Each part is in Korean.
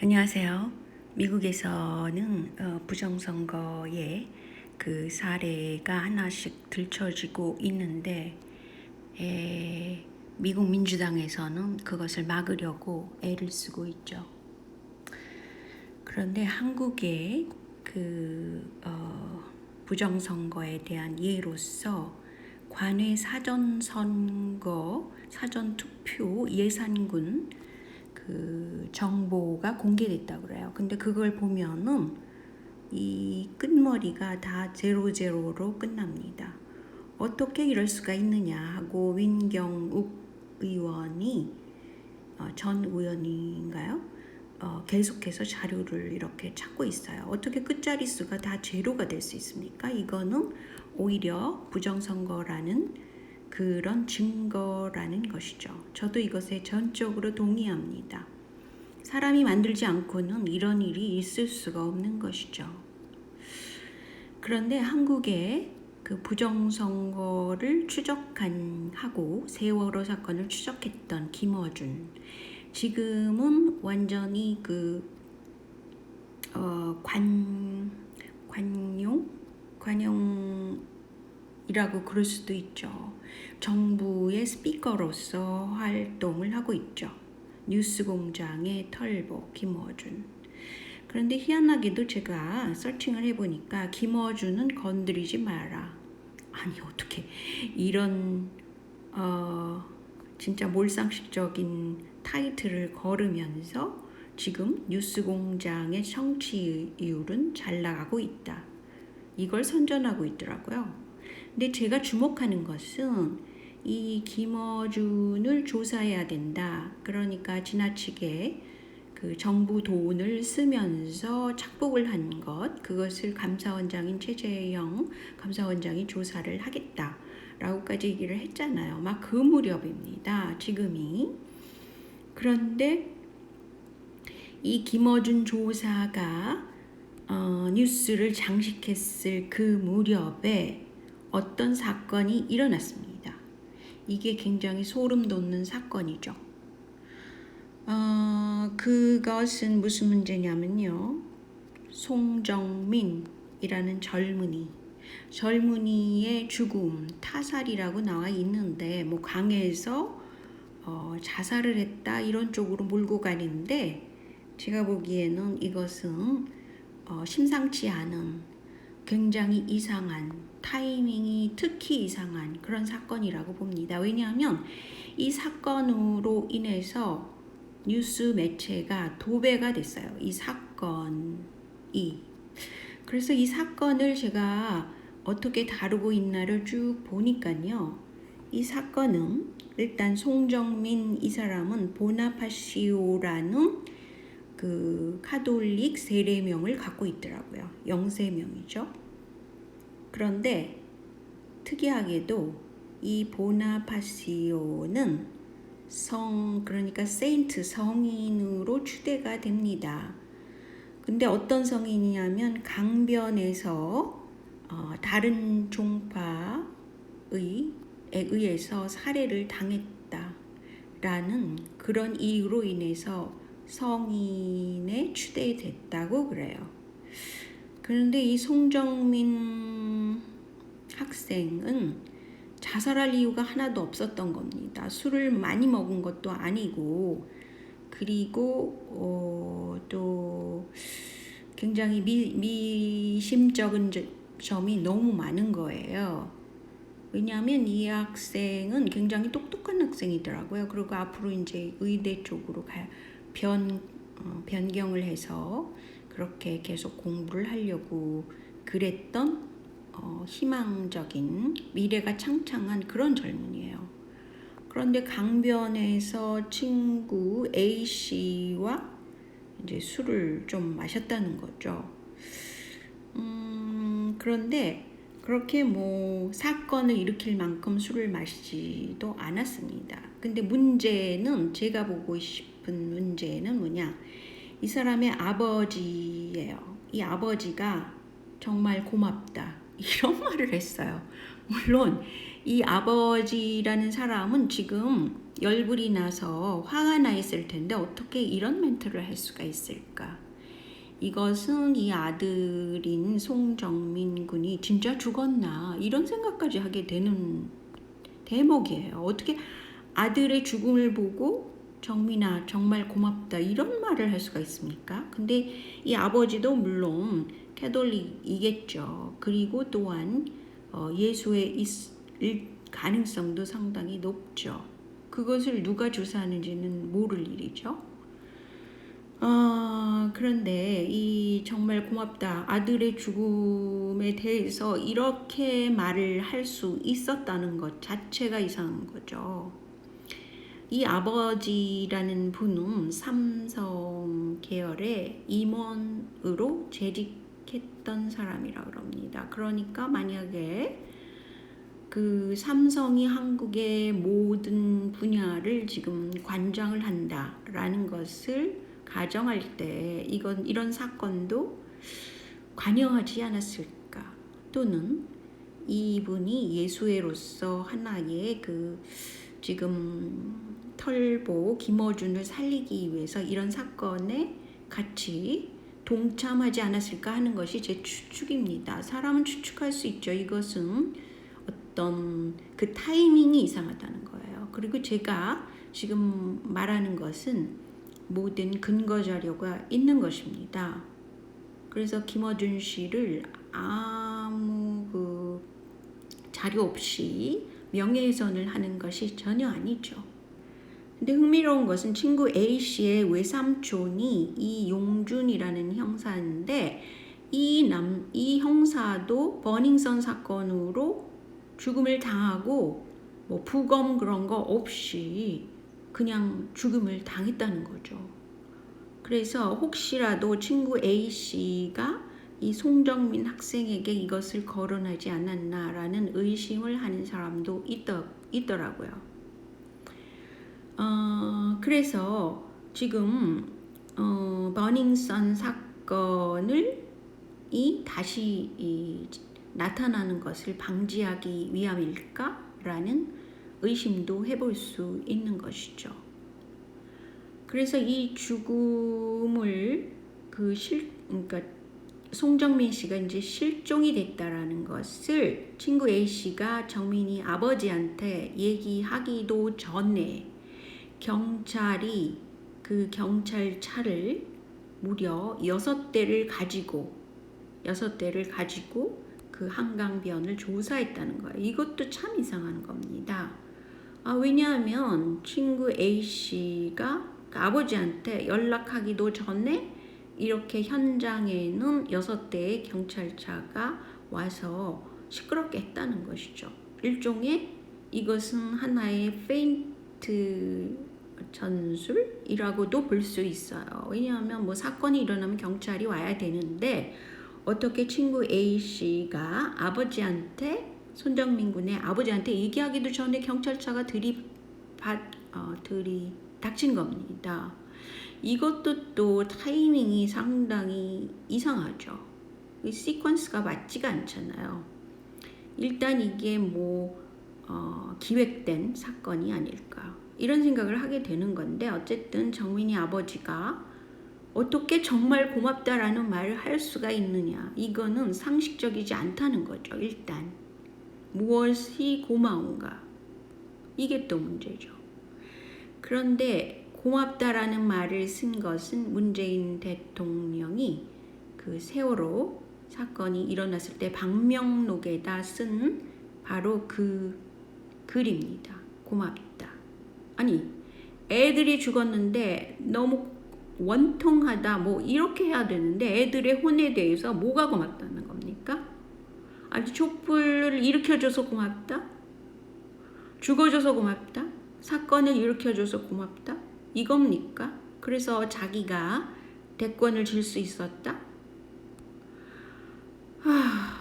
안녕하세요. 미국에서는 부정선거에 그 사례가 하나씩 들춰지고 있는데 미국 민주당에서는 그것을 막으려고 애를 쓰고 있죠. 그런데 한국의 부정선거에 대한 예로서 관외 사전선거, 사전투표 예산군 정보가 공개됐다고 그래요. 근데 그걸 보면은 이 끝머리가 다 00로 끝납니다. 어떻게 이럴 수가 있느냐 하고 민경욱 의원이 전 의원인가요? 계속해서 자료를 이렇게 찾고 있어요. 어떻게 끝자릿수가 다 제로가 될 수 있습니까? 이거는 오히려 부정선거라는 그런 증거라는 것이죠. 저도 이것에 전적으로 동의합니다. 사람이 만들지 않고는 이런 일이 있을 수가 없는 것이죠. 그런데 한국의 그 부정선거를 추적하고 세월호 사건을 추적했던 김어준, 지금은 완전히 관용이라고 그럴 수도 있죠. 정부의 스피커로서 활동을 하고 있죠. 뉴스공장의 털보 김어준. 그런데 희한하게도 제가 서칭을 해보니까 김어준은 건드리지 마라. 아니 어떻게 이런 진짜 몰상식적인 타이틀을 걸으면서 지금 뉴스공장의 청취율은 잘 나가고 있다. 이걸 선전하고 있더라고요. 근데 제가 주목하는 것은 이 김어준을 조사해야 된다. 그러니까 지나치게 그 정부 돈을 쓰면서 착복을 한 것, 그것을 감사원장인 최재형 감사원장이 조사를 하겠다라고까지 얘기를 했잖아요. 막 그 무렵입니다. 지금이. 그런데 이 김어준 조사가 뉴스를 장식했을 그 무렵에 어떤 사건이 일어났습니다. 이게 굉장히 소름 돋는 사건이죠. 그것은 무슨 문제냐면요. 송정민이라는 젊은이의 죽음, 타살이라고 나와 있는데 뭐 강에서 자살을 했다 이런 쪽으로 몰고 가는데 제가 보기에는 이것은 심상치 않은 굉장히 이상한 타이밍이 특히 이상한 그런 사건이라고 봅니다. 왜냐하면 이 사건으로 인해서 뉴스 매체가 도배가 됐어요. 이 사건이. 그래서 이 사건을 제가 어떻게 다루고 있나를 쭉 보니까요. 이 사건은 일단 송정민 이 사람은 보나파시오라는 그 카톨릭 세례명을 갖고 있더라고요. 영세명이죠. 그런데 특이하게도 이 보나파시오는 그러니까 세인트 성인으로 추대가 됩니다. 근데 어떤 성인이냐면 강변에서 다른 종파에 의해서 살해를 당했다라는 그런 이유로 인해서 성인에 추대됐다고 그래요. 그런데 이 송정민 학생은 자살할 이유가 하나도 없었던 겁니다. 술을 많이 먹은 것도 아니고, 그리고 또 굉장히 미심쩍은 점이 너무 많은 거예요. 왜냐하면 이 학생은 굉장히 똑똑한 학생이더라고요. 그리고 앞으로 이제 의대 쪽으로 변경을 해서 그렇게 계속 공부를 하려고 그랬던 희망적인 미래가 창창한 그런 젊은이에요. 그런데 강변에서 친구 A씨와 이제 술을 좀 마셨다는 거죠. 그런데 그렇게 뭐 사건을 일으킬 만큼 술을 마시지도 않았습니다. 근데 문제는 제가 보고 싶은 문제는 뭐냐? 이 사람의 아버지예요. 이 아버지가 정말 고맙다. 이런 말을 했어요. 물론 이 아버지라는 사람은 지금 열불이 나서 화가 나 있을 텐데 어떻게 이런 멘트를 할 수가 있을까? 이것은 이 아들인 송정민 군이 진짜 죽었나 이런 생각까지 하게 되는 대목이에요. 어떻게 아들의 죽음을 보고 정민아 정말 고맙다 이런 말을 할 수가 있습니까? 근데 이 아버지도 물론 캐톨릭이겠죠. 그리고 또한 예수에 있을 가능성도 상당히 높죠. 그것을 누가 주사하는지는 모를 일이죠. 그런데 이 정말 고맙다 아들의 죽음에 대해서 이렇게 말을 할 수 있었다는 것 자체가 이상한 거죠. 이 아버지라는 분은 삼성 계열의 임원으로 재직했던 사람이라고 합니다. 그러니까 만약에 그 삼성이 한국의 모든 분야를 지금 관장을 한다라는 것을 가정할 때 이런 사건도 관여하지 않았을까? 또는 이분이 예수회로서 하나의 그 지금 털보 김어준을 살리기 위해서 이런 사건에 같이 동참하지 않았을까 하는 것이 제 추측입니다. 사람은 추측할 수 있죠. 이것은 어떤 그 타이밍이 이상하다는 거예요. 그리고 제가 지금 말하는 것은 모든 근거 자료가 있는 것입니다. 그래서 김어준 씨를 아무 그 자료 없이 명예훼손을 하는 것이 전혀 아니죠. 근데 흥미로운 것은 친구 A씨의 외삼촌이 이용준이라는 형사인데 이 형사도 버닝썬 사건으로 죽음을 당하고 뭐 부검 그런 거 없이 그냥 죽음을 당했다는 거죠. 그래서 혹시라도 친구 A씨가 이 송정민 학생에게 이것을 거론하지 않았나라는 의심을 하는 사람도 있더라고요. 그래서 지금 버닝썬 사건을 다시 나타나는 것을 방지하기 위함일까라는 의심도 해볼 수 있는 것이죠. 그래서 이 죽음을 그러니까 송정민 씨가 이제 실종이 됐다라는 것을 친구 A 씨가 정민이 아버지한테 얘기하기도 전에 경찰이 그 경찰차를 무려 6대를 가지고 그 한강변을 조사했다는 거예요. 이것도 참 이상한 겁니다. 왜냐하면 친구 A 씨가 그 아버지한테 연락하기도 전에 이렇게 현장에는 6대의 경찰차가 와서 시끄럽게 했다는 것이죠. 일종의 이것은 하나의 페인트 전술이라고도 볼 수 있어요. 왜냐하면 뭐 사건이 일어나면 경찰이 와야 되는데 어떻게 친구 A씨가 손정민 군의 아버지한테 얘기하기도 전에 경찰차가 닥친 겁니다. 이것도 또 타이밍이 상당히 이상하죠. 이 시퀀스가 맞지가 않잖아요. 일단 이게 기획된 사건이 아닐까 이런 생각을 하게 되는 건데 어쨌든 정민이 아버지가 어떻게 정말 고맙다라는 말을 할 수가 있느냐 이거는 상식적이지 않다는 거죠. 일단 무엇이 고마운가 이게 또 문제죠. 그런데 고맙다라는 말을 쓴 것은 문재인 대통령이 그 세월호 사건이 일어났을 때 방명록에다 쓴 바로 그 글입니다. 고맙다. 아니 애들이 죽었는데 너무 원통하다 이렇게 해야 되는데 애들의 혼에 대해서 뭐가 고맙다는 겁니까? 아주 촛불을 일으켜줘서 고맙다? 죽어줘서 고맙다? 사건을 일으켜줘서 고맙다? 이겁니까? 그래서 자기가 대권을 질 수 있었다?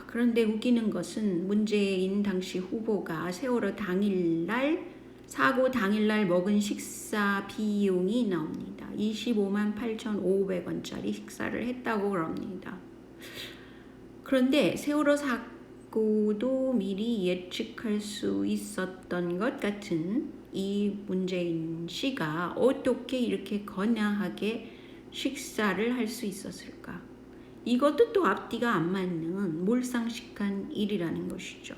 그런데 웃기는 것은 문재인 당시 후보가 세월호 사고 당일날 먹은 식사 비용이 나옵니다. 25만 8,500원짜리 식사를 했다고 그럽니다. 그런데 세월호 사고도 미리 예측할 수 있었던 것 같은 이 문재인 씨가 어떻게 이렇게 거냐하게 식사를 할 수 있었을까? 이것도 또 앞뒤가 안 맞는 몰상식한 일이라는 것이죠.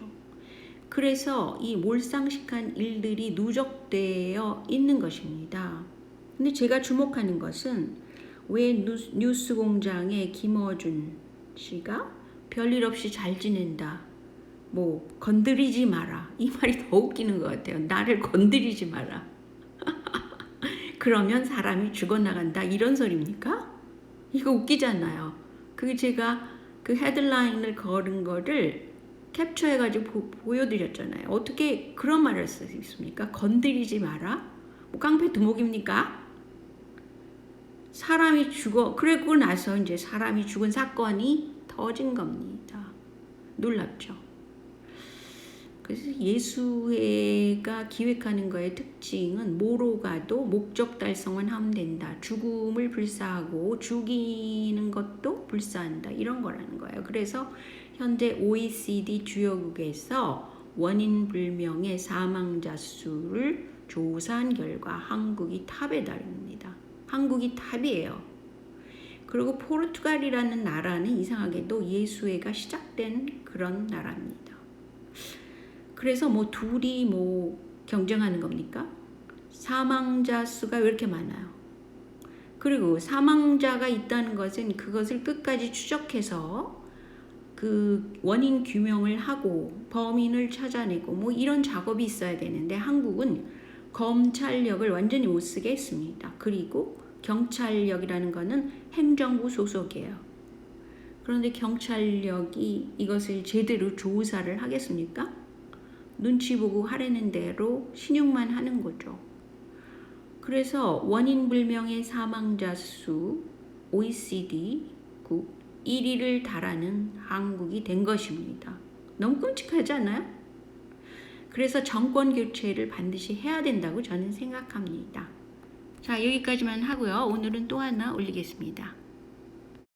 그래서 이 몰상식한 일들이 누적되어 있는 것입니다. 근데 제가 주목하는 것은 왜 뉴스공장의 김어준 씨가 별일 없이 잘 지낸다. 뭐 건드리지 마라. 이 말이 더 웃기는 것 같아요. 나를 건드리지 마라. 그러면 사람이 죽어나간다. 이런 소리입니까? 이거 웃기잖아요. 그게 제가 그 헤드라인을 걸은 거를 캡처해가지고 보여드렸잖아요. 어떻게 그런 말을 할 수 있습니까? 건드리지 마라? 뭐 깡패 두목입니까? 사람이 죽어, 그러고 나서 이제 사람이 죽은 사건이 터진 겁니다. 놀랍죠? 그래서 예수회가 기획하는 거의 특징은 뭐로 가도 목적 달성만 하면 된다. 죽음을 불사하고 죽이는 것도 불사한다. 이런 거라는 거예요. 그래서 현재 OECD 주요국에서 원인 불명의 사망자 수를 조사한 결과 한국이 탑에 달립니다. 한국이 탑이에요. 그리고 포르투갈이라는 나라는 이상하게도 예수회가 시작된 그런 나라입니다. 그래서 뭐 둘이 뭐 경쟁하는 겁니까? 사망자 수가 왜 이렇게 많아요? 그리고 사망자가 있다는 것은 그것을 끝까지 추적해서 그 원인 규명을 하고 범인을 찾아내고 뭐 이런 작업이 있어야 되는데 한국은 검찰력을 완전히 못 쓰게 했습니다. 그리고 경찰력이라는 것은 행정부 소속이에요. 그런데 경찰력이 이것을 제대로 조사를 하겠습니까? 눈치 보고 하라는 대로 신용만 하는 거죠. 그래서 원인 불명의 사망자 수 OECD국 1위를 달하는 한국이 된 것입니다. 너무 끔찍하지 않아요? 그래서 정권 교체를 반드시 해야 된다고 저는 생각합니다. 자, 여기까지만 하고요. 오늘은 또 하나 올리겠습니다.